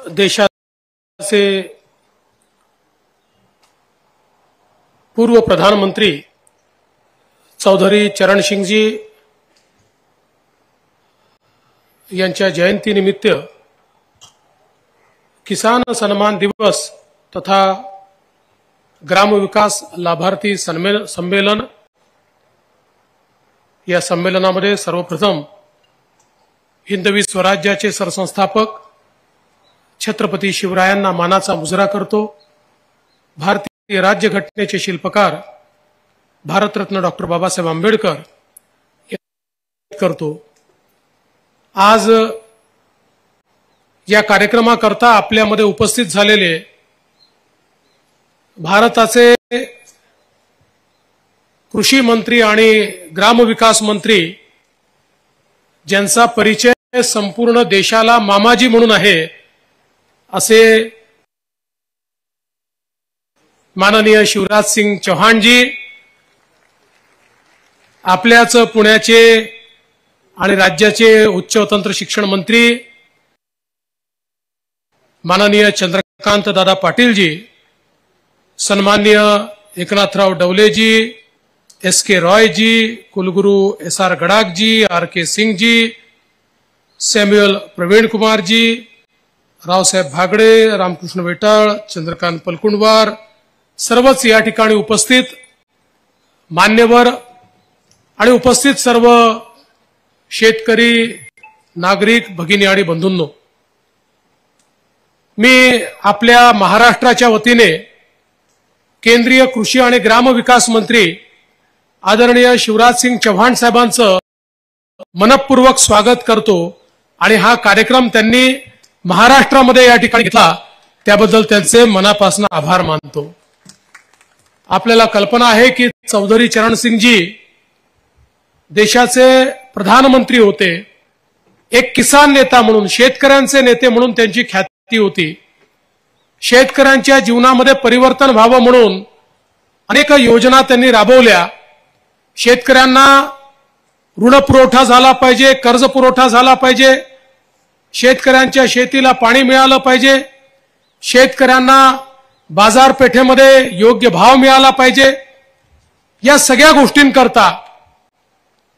देशाचे पूर्व प्रधानमंत्री चौधरी चरण सिंह जी यांच्या जयंतीनिमित्त किसान सन्मान दिवस तथा ग्राम विकास लाभार्थी संमेलन या संमेलनामध्ये सर्वप्रथम हिंदवी स्वराज्याचे सरसंस्थापक छत्रपती शिवरायांना मानाचा मुजरा करतो। भारतीय राज्यघटनेचे शिल्पकार भारतरत्न डॉक्टर बाबासाहेब आंबेडकर करतो। आज या कार्यक्रमाकरता आपल्यामध्ये उपस्थित झालेले भारताचे कृषी मंत्री आणि ग्रामविकास मंत्री ज्यांचा परिचय संपूर्ण देशाला मामाजी म्हणून आहे असे माननीय शिवराज सिंग चौहान जी, आपल्याच पुण्याचे आणि राज्याचे उच्च व तंत्र शिक्षण मंत्री माननीय चंद्रकांत दादा पाटील जी, सन्माननीय एकनाथराव डवले जी, एस.के. रॉय जी, कुलगुरु एस.आर. गडाख जी, आर.के. सिंह जी, सैम्युअल प्रवीण कुमार जी, रावसाहेब भागडे, रामकृष्ण वेटाळ, चंद्रकांत पलकुंडवार, सर्वच या ठिकाणी उपस्थित मान्यवर आणि उपस्थित सर्व शेतकरी नागरिक भगिनी आणि बंधूंनो, मी आपल्या महाराष्ट्राच्या वतीने केंद्रीय कृषी आणि ग्रामविकास मंत्री आदरणीय शिवराज सिंग चौहान साहेबांचं मनपूर्वक स्वागत करतो आणि हा कार्यक्रम त्यांनी महाराष्ट्रामध्ये या ठिकाणी घेतला त्याबद्दल त्यांचे मनापासून आभार मानतो। आपल्याला कल्पना आहे की चौधरी चरण सिंह जी देशाचे प्रधानमंत्री होते, एक किसान नेता म्हणून, शेतकऱ्यांचे नेते म्हणून त्यांची ख्याती होती। शेतकऱ्यांच्या जीवनामध्ये परिवर्तन व्हावं म्हणून अनेक योजना त्यांनी राबवल्या। शेतकऱ्यांना ऋण पुरवठा झाला पाहिजे, कर्ज पुरवठा झाला पाहिजे, शेतकऱ्यांच्या शेतीला पाणी मिळालं पाहिजे, शेतकऱ्यांना बाजारपेठेमध्ये योग्य भाव मिळाला पाहिजे। या सगळ्या गोष्टींकरता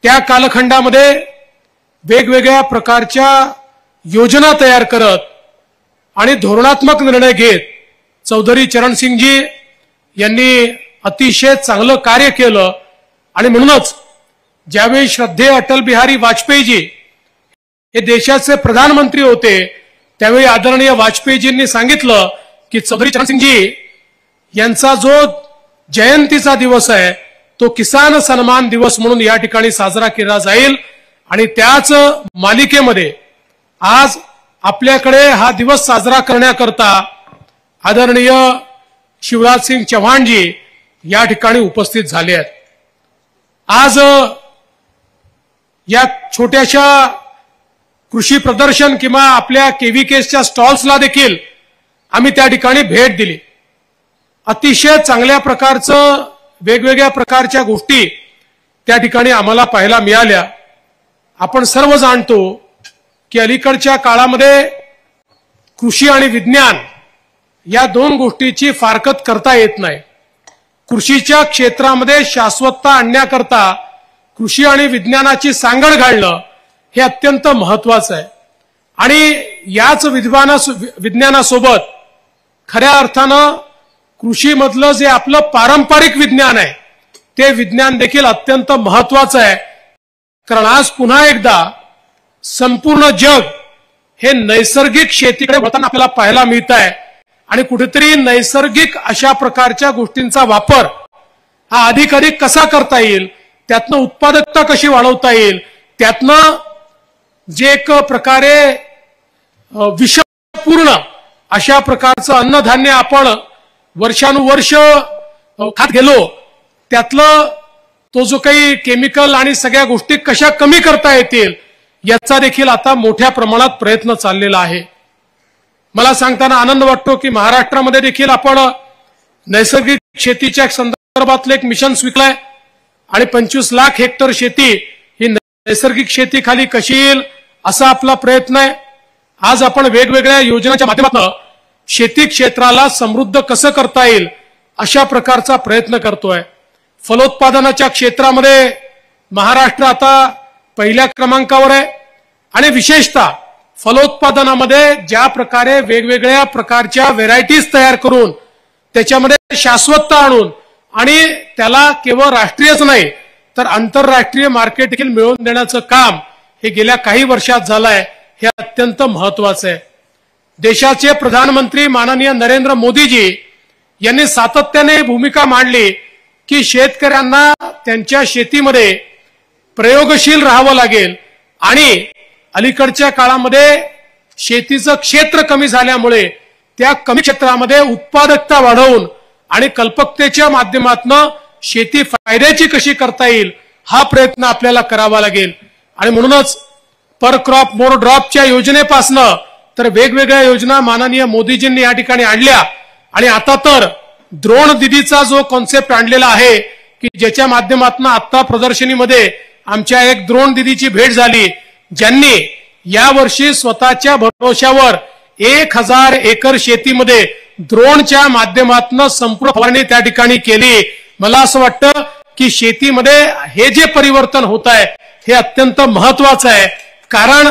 त्या कालखंडामध्ये वेगवेगळ्या प्रकारच्या योजना तयार करत आणि धोरणात्मक निर्णय घेत चौधरी चरण सिंह जी यांनी अतिशय चांगलं कार्य केलं। आणि म्हणूनच ज्यावेळी श्रद्धेय अटल बिहारी वाजपेयी जी हे देशाचे प्रधानमंत्री होते त्यावेळी आदरणीय वाजपेयीजींनी सांगितलं की चौधरी चरण सिंह जी यांचा जो जयंतीचा दिवस आहे तो किसान सन्मान दिवस म्हणून या ठिकाणी साजरा केला जाईल। आणि त्याच मालिकेमध्ये आज आपल्याकडे हा दिवस साजरा करण्याकरता आदरणीय शिवराज सिंग चौहान जी या ठिकाणी उपस्थित झाले आहेत। आज या छोट्याशा कृषी प्रदर्शन किंवा आपल्या केव्हीकेच्या स्टॉल्सला देखील आम्ही त्या ठिकाणी भेट दिली। अतिशय चांगल्या प्रकारचं वेगवेगळ्या प्रकारच्या गोष्टी त्या ठिकाणी आम्हाला पाहायला मिळाल्या। आपण सर्व जाणतो की अलीकडच्या काळामध्ये कृषी आणि विज्ञान या दोन गोष्टीची फारकत करता येत नाही। कृषीच्या क्षेत्रामध्ये शाश्वतता आणण्याकरता कृषी आणि विज्ञानाची सांगड घालणं हे अत्यंत महत्त्वाचं आहे। आणि याच विज्ञानासोबत खऱ्या अर्थानं कृषीमधलं जे आपलं पारंपरिक विज्ञान आहे ते विज्ञान देखील अत्यंत महत्त्वाचं आहे। कारण आज पुन्हा एकदा संपूर्ण जग हे नैसर्गिक शेतीकडे वळताना आपल्याला पाहायला मिळत आहे आणि कुठेतरी नैसर्गिक अशा प्रकारच्या गोष्टींचा वापर हा अधिक कसा करता येईल, त्यातनं उत्पादकता कशी वाढवता येईल, त्यातनं जे एक प्रकारे विषपूर्ण अशा प्रकारचं अन्नधान्य आपण वर्षानुवर्ष खात गेलो त्यातलं तो जो काही केमिकल आणि सगळ्या गोष्टी कशा कमी करता येतील याचा देखील आता मोठ्या प्रमाणात प्रयत्न चाललेला आहे। मला सांगताना आनंद वाटतो की महाराष्ट्रामध्ये देखील आपण नैसर्गिक शेतीच्या संदर्भातलं एक मिशन स्वीकारलंय आणि 25 लाख हेक्टर शेती ही नैसर्गिक शेती खाली कशी येईल असा आपला प्रयत्न आहे। आज आपण वेगवेगळ्या योजनांच्या माध्यमातून शेती क्षेत्राला समृद्ध कसं करता येईल अशा प्रकारचा प्रयत्न करतोय। फलोत्पादनाच्या क्षेत्रामध्ये महाराष्ट्र आता पहिल्या क्रमांकावर आहे आणि विशेषतः फलोत्पादनामध्ये ज्या प्रकारे वेगवेगळ्या प्रकारच्या व्हेरायटीज तयार करून त्याच्यामध्ये शाश्वतता आणून आणि त्याला केवळ राष्ट्रीयच नाही तर आंतरराष्ट्रीय मार्केट देखील मिळवून देण्याचं काम हे गेल्या काही वर्षात झालंय, हे अत्यंत महत्वाचं आहे। देशाचे प्रधानमंत्री माननीय नरेंद्र मोदीजी यांनी सातत्याने भूमिका मांडली की शेतकऱ्यांना त्यांच्या शेतीमध्ये प्रयोगशील राहावं लागेल आणि अलीकडच्या काळामध्ये शेतीचं क्षेत्र कमी झाल्यामुळे त्या कमी क्षेत्रामध्ये उत्पादकता वाढवून आणि कल्पकतेच्या माध्यमातून शेती फायद्याची कशी करता येईल हा प्रयत्न आपल्याला करावा लागेल। आणि म्हणूनच पर क्रॉप मोर ड्रॉपच्या योजनेपासनं तर वेगवेगळ्या योजना माननीय मोदीजींनी या ठिकाणी आणल्या आणि आता तर द्रोण दीदीचा जो कॉन्सेप्ट आणलेला आहे की ज्याच्या माध्यमातून आता प्रदर्शनीमध्ये आमच्या एक द्रोण दीदीची भेट झाली ज्यांनी यावर्षी स्वतःच्या भरोश्यावर 1000 एकर शेतीमध्ये ड्रोनच्या माध्यमातून संपूर्ण फवारणी त्या ठिकाणी केली। मला असं वाटतं की शेतीमध्ये हे जे परिवर्तन होत आहे हे अत्यंत महत्वाचं आहे, कारण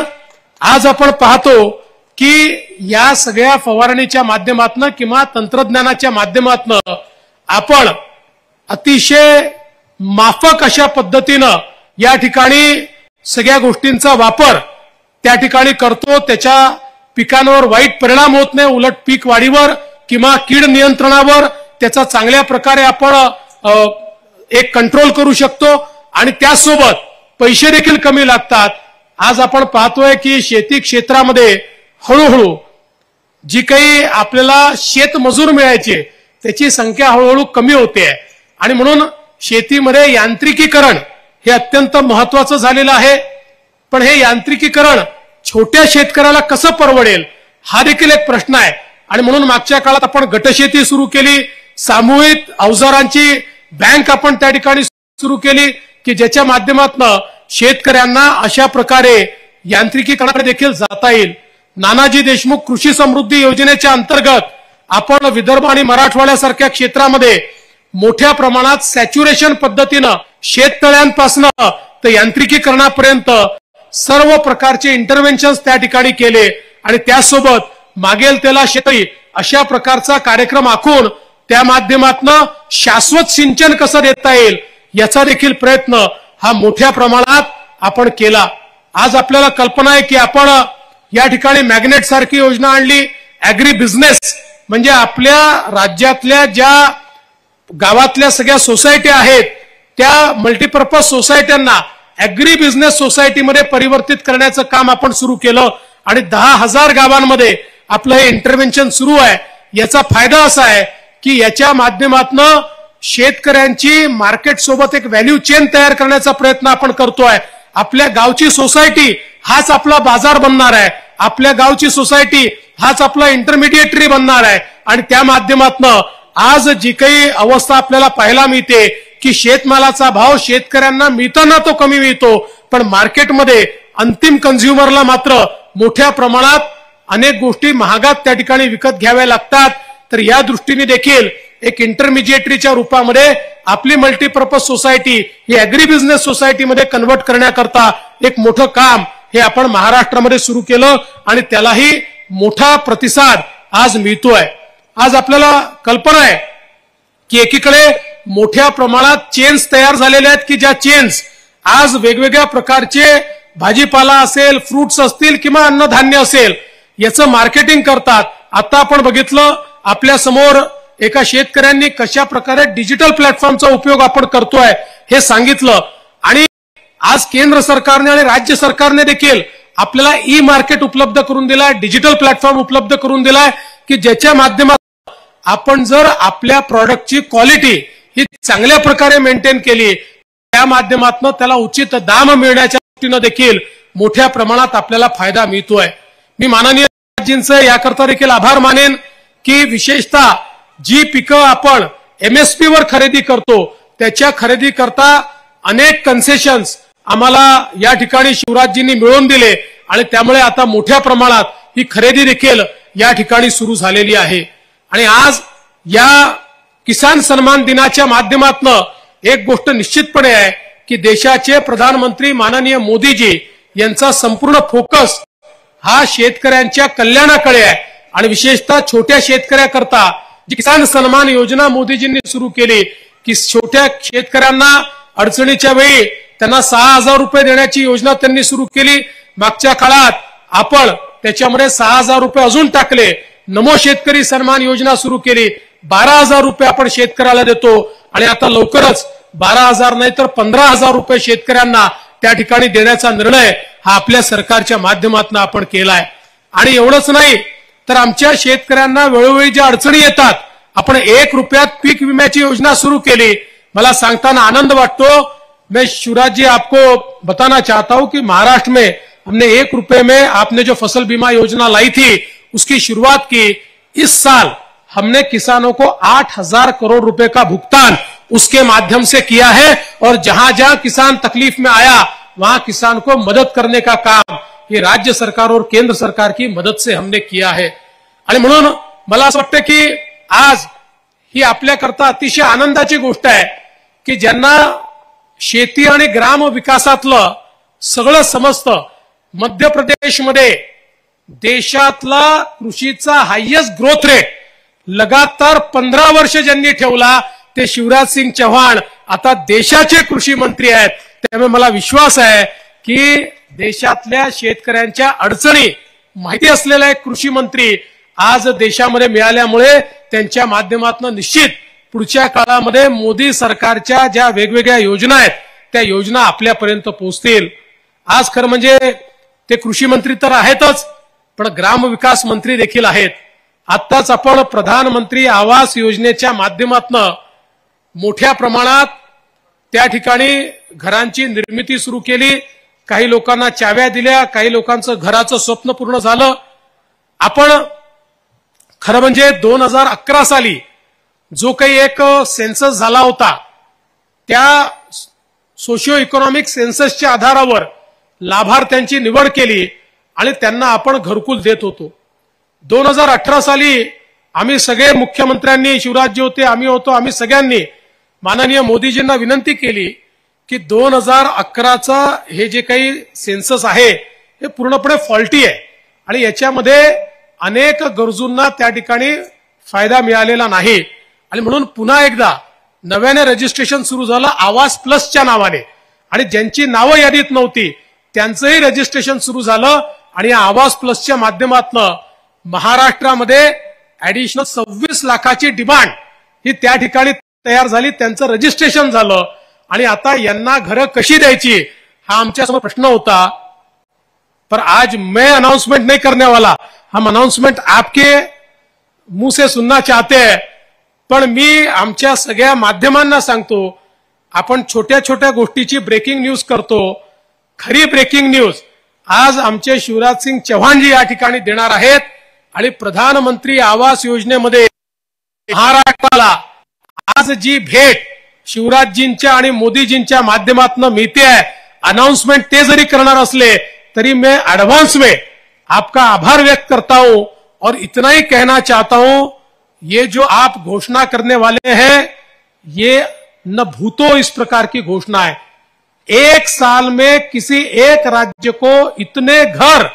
आज आपण पाहतो की या सगळ्या फवारणीच्या माध्यमातून किंवा तंत्रज्ञानाच्या माध्यमातून आपण अतिशय माफक अशा पद्धतीनं या ठिकाणी सगळ्या गोष्टींचा वापर त्या ठिकाणी करतो। त्याच्या पिकांवर वाईट परिणाम होत नाही, उलट पीक वाढीवर किंवा कीड नियंत्रणावर त्याचा चांगल्या प्रकारे आपण एक कंट्रोल करू शकतो आणि त्यासोबत पैसे देखील कमी लागतात। आज आपण पाहतोय की शेती क्षेत्रामध्ये हळूहळू जी काही आपल्याला शेतमजूर मिळायचे त्याची संख्या हळूहळू कमी होते आणि म्हणून शेतीमध्ये यांत्रिकीकरण हे अत्यंत महत्वाचं झालेलं आहे। पण हे यांत्रिकीकरण छोट्या शेतकऱ्याला कसं परवडेल हा देखील एक प्रश्न आहे आणि म्हणून मागच्या काळात आपण गटशेती सुरू केली, सामूहिक अवजारांची बँक आपण त्या ठिकाणी सुरू केली की ज्याच्या माध्यमातून शेतकऱ्यांना अशा प्रकारे यांत्रिकीकरणाकडे देखील जाता येईल। नानाजी देशमुख कृषी समृद्धी योजनेच्या अंतर्गत आपण विदर्भ आणि मराठवाड्यासारख्या क्षेत्रामध्ये मोठ्या प्रमाणात सॅच्युरेशन पद्धतीनं शेततळ्यांपासून तर यांत्रिकीकरणापर्यंत सर्व प्रकारचे इंटरव्हेन्शन्स त्या ठिकाणी केले आणि त्यासोबत मागेल त्याला शेतकरी अशा प्रकारचा कार्यक्रम आखून त्या माध्यमातून शाश्वत सिंचन कसं देता येईल याचा देखील प्रयत्न हा मोठ्या प्रमाणात आपण केला। आज आपल्याला कल्पना आहे की आपण या ठिकाणी मॅग्नेट सारखी योजना आणली, ऍग्री बिझनेस म्हणजे आपल्या राज्यातल्या ज्या गावातल्या सगळ्या सोसायटी आहेत त्या मल्टीपर्पज सोसायट्यांना ऍग्री बिझनेस सोसायटीमध्ये परिवर्तित करण्याचं काम आपण सुरू केलं आणि 10,000 गावांमध्ये आपलं हे इंटरव्हेन्शन सुरू आहे। याचा फायदा असा आहे की याच्या माध्यमातून शेतकऱ्यांची मार्केट सोबत एक व्हॅल्यू चेन तयार करण्याचा प्रयत्न आपण करतोय। आपल्या गावची सोसायटी हाच आपला बाजार बनणार आहे, आपल्या गावची सोसायटी हाच आपला इंटरमिडिएटरी बनणार आहे आणि त्या माध्यमातून आज जी काही अवस्था आपल्याला पाहायला मिळते की शेतमालाचा भाव शेतकऱ्यांना मिळताना तो कमी मिळतो पण मार्केटमध्ये अंतिम कंझ्युमरला मात्र मोठ्या प्रमाणात अनेक गोष्टी महागात त्या ठिकाणी विकत घ्याव्या लागतात। तर या दृष्टीने देखील एक इंटरमिजिएटरीच्या रूपामध्ये आपली मल्टीपर्पज सोसायटी ही ऍग्री बिझनेस सोसायटीमध्ये कन्वर्ट करण्याकरता एक मोठं काम हे आपण महाराष्ट्रामध्ये सुरू केलं आणि त्यालाही मोठा प्रतिसाद आज मिळतोय। आज आपल्याला कल्पना आहे की एकीकडे मोठ्या प्रमाणात चेन्स तयार झालेल्या आहेत की ज्या चेन्स आज वेगवेगळ्या प्रकारचे भाजीपाला असेल, फ्रुट्स असतील किंवा अन्नधान्य असेल याचं मार्केटिंग करतात। आता आपण बघितलं आपल्या समोर एका शेतकऱ्यांनी कशा प्रकारे डिजिटल प्लॅटफॉर्मचा उपयोग आपण करतोय हे सांगितलं आणि आज केंद्र सरकारने आणि राज्य सरकारने देखील आपल्याला ई मार्केट उपलब्ध करून दिलाय, डिजिटल प्लॅटफॉर्म उपलब्ध करून दिलाय की ज्याच्या माध्यमातून आपण जर आपल्या प्रॉडक्टची क्वालिटी ही चांगल्या प्रकारे मेंटेन केली त्या माध्यमातून त्याला उचित दाम मिळण्याच्या दृष्टीने देखील मोठ्या प्रमाणात आपल्याला फायदा मिळतोय। मी माननीय राजजींचे याकरता देखील आभार मानेन की विशेषतः जी पिकं आपण एमएसपी वर खरेदी करतो त्याच्या खरेदी करता अनेक कन्सेशन्स आम्हाला या ठिकाणी शिवराजजींनी मिळवून दिले आणि त्यामुळे आता मोठ्या प्रमाणात ही खरेदी देखील या ठिकाणी सुरू झालेली आहे। आणि आज या किसान सन्मान दिनाच्या माध्यमातून एक गोष्ट निश्चितपणे आहे की देशाचे प्रधानमंत्री माननीय मोदीजी यांचा संपूर्ण फोकस हा शेतकऱ्यांच्या कल्याणाकडे आहे आणि विशेषतः छोट्या शेतकऱ्याकरता जी किसान सन्मान योजना मोदीजींनी सुरू केली की छोट्या शेतकऱ्यांना अडचणीच्या वेळी त्यांना 6,000 रुपये देण्याची योजना त्यांनी सुरू केली। मागच्या काळात आपण त्याच्यामध्ये 6,000 रुपये अजून टाकले, नमो शेतकरी सन्मान योजना सुरू केली, 12,000 रुपये आपण शेतकऱ्याला देतो आणि आता लवकरच 12,000 नाही तर 15,000 रुपये शेतकऱ्यांना त्या ठिकाणी देण्याचा निर्णय हा आपल्या सरकारच्या माध्यमातून आपण केलाय। आणि एवढंच नाही तर आमच्या शेतकऱ्यांना वेळोवेळी ज्या अडचणी येतात आपण 1 रुपयात पीक विम्याची योजना सुरू केली। मला सांगताना आनंद वाटतो। मैं शिवराज जी आपको बताना चाहता हूं कि महाराष्ट्र में हमने 1 रुपए में आपने जो फसल बीमा योजना लाई थी उसकी शुरुआत की। इस साल हमने किसानों को 8,000 करोड़ रुपए का भुगतान उसके माध्यम से किया है और जहां जहां किसान तकलीफ में आया वहां किसान को मदद करने का काम ये राज्य सरकार और केंद्र सरकार की मदद से हमने किया है। आणि म्हणून मला असं वाटतं की आज ही आपल्याकरता अतिशय आनंदाची गोष्ट आहे की ज्यांना शेती आणि ग्राम विकासातलं सगळं समजतं, मध्य प्रदेशमध्ये देशातला कृषीचा हायेस्ट ग्रोथ रेट लगातार 15 वर्ष ज्यांनी ठेवला ते शिवराज सिंग चौहान आता देशाचे कृषी मंत्री आहेत। त्यामुळे मला विश्वास आहे की देशातल्या शेतकऱ्यांच्या अडचणी माहिती असलेला एक कृषी मंत्री आज देशामध्ये मिळाल्यामुळे त्यांच्या माध्यमातून निश्चित पुढच्या काळामध्ये मोदी सरकारच्या ज्या वेगवेगळ्या योजना आहेत त्या योजना आपल्यापर्यंत पोहोचतील। आज खरं म्हणजे ते कृषी मंत्री तर आहेतच पण ग्राम विकास मंत्री देखील आहेत। आताच आपण प्रधानमंत्री आवास योजनेच्या माध्यमातून मोठ्या प्रमाणात त्या ठिकाणी घरांची निर्मिती सुरू केली, काही लोकांना चाव्या दिल्या, काही लोकांचं घराचं स्वप्न पूर्ण झालं। आपण खरं म्हणजे 2011 साली जो काही एक सेन्सस झाला होता त्या सोशिओ इकॉनॉमिक सेन्ससच्या आधारावर लाभार्थ्यांची निवड केली आणि त्यांना आपण घरकुल देत होतो। 2018 साली आम्ही सगळे मुख्यमंत्र्यांनी, शिवराजजी होते, आम्ही होतो, आम्ही सगळ्यांनी माननीय मोदीजींना विनंती केली की 2011चा हे जे काही सेन्सस आहे हे पूर्णपणे फॉल्टी आहे आणि याच्यामध्ये अनेक गरजूंना त्या ठिकाणी फायदा मिळालेला नाही आणि म्हणून पुन्हा एकदा नव्याने रजिस्ट्रेशन सुरू झालं आवास प्लसच्या नावाने आणि ज्यांची नावं यादीत नव्हती त्यांचंही रजिस्ट्रेशन सुरू झालं आणि या आवास प्लसच्या माध्यमातून महाराष्ट्रामध्ये ऍडिशनल 26 लाखाची डिमांड ही त्या ठिकाणी तयार झाली, त्यांचं रजिस्ट्रेशन झालं आणि आता यांना घरं कशी द्यायची हा आमच्या समोर प्रश्न होता। पर आज मैं अनाउंसमेंट नहीं करने वाला, हम अनाउंसमेंट आपके मुंह से सुनना चाहते हैं। पण मी आमच्या सगळ्या माध्यमांना सांगतो आपण छोट्या छोट्या गोष्टीची ब्रेकिंग न्यूज करतो। खरी ब्रेकिंग न्यूज आज आमचे शिवराज सिंग चौहान जी या ठिकाणी देणार आहेत आणि प्रधानमंत्री आवास योजनेमध्ये महाराष्ट्राला आज जी भेट शिवराजजींच्या आणि मोदीजींच्या माध्यमातून मिळते आहे, अनाउंसमेंट ते जरी करणार असले तरी मैं एडवांस में आपका आभार व्यक्त करता हूं और इतना ही कहना चाहता हूं ये जो आप घोषणा करने वाले हैं ये न भूतो इस प्रकार की घोषणा है। 1 साल में किसी एक राज्य को इतने घर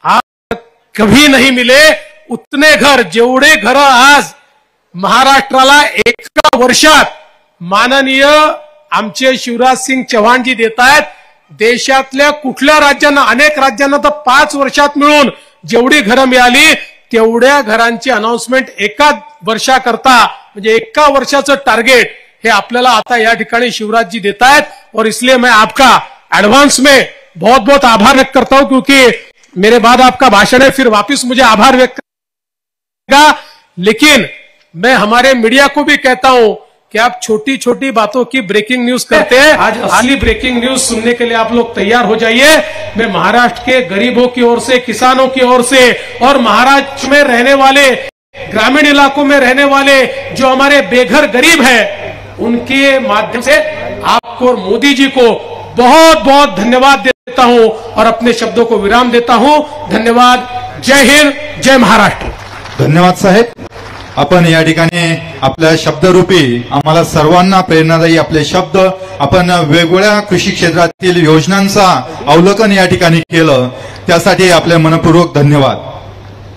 आज कभी नहीं मिले, उतने घर जेवढे घर आज महाराष्ट्राला एका वर्षात माननीय आमचे शिवराज सिंग चौहान जी देत आहेत। देशातल्या कुठल्या राज्यांना, अनेक राज्यांना तर 5 वर्षात मिळून जेवढी घरं मिळाली तेवढ्या घरांची अनाउन्समेंट एका वर्षाकरता म्हणजे एका वर्षाचं टार्गेट हे आपल्याला आता या ठिकाणी शिवराजजी देत आहेत और इसलिए मैं आपका एडवांस में बहुत बहुत आभार व्यक्त करता हूं क्योंकि मेरे बाद आपका भाषण है, फिर वापस मुझे आभार व्यक्त करेगा। लेकिन मैं हमारे मीडिया को भी कहता हूं कि आप छोटी छोटी बातों की ब्रेकिंग न्यूज करते हैं। आज असली ब्रेकिंग न्यूज सुनने के लिए आप लोग तैयार हो जाइए। मैं महाराष्ट्र के गरीबों की ओर से, किसानों की ओर से और महाराष्ट्र में रहने वाले, ग्रामीण इलाकों में रहने वाले जो हमारे बेघर गरीब हैं उनके माध्यम से आपको और मोदी जी को बहुत बहुत धन्यवाद देता हूं और अपने शब्दों को विराम देता हूं। धन्यवाद। जय हिंद, जय महाराष्ट्र। धन्यवाद साहेब। आपण या ठिकाणी आपल्या शब्दरूपी आम्हाला सर्वांना प्रेरणादायी आपले शब्द आपण वेगवेगळ्या कृषी क्षेत्रातील योजनांचा अवलोकन या ठिकाणी केलं, त्यासाठी आपले मनपूर्वक धन्यवाद।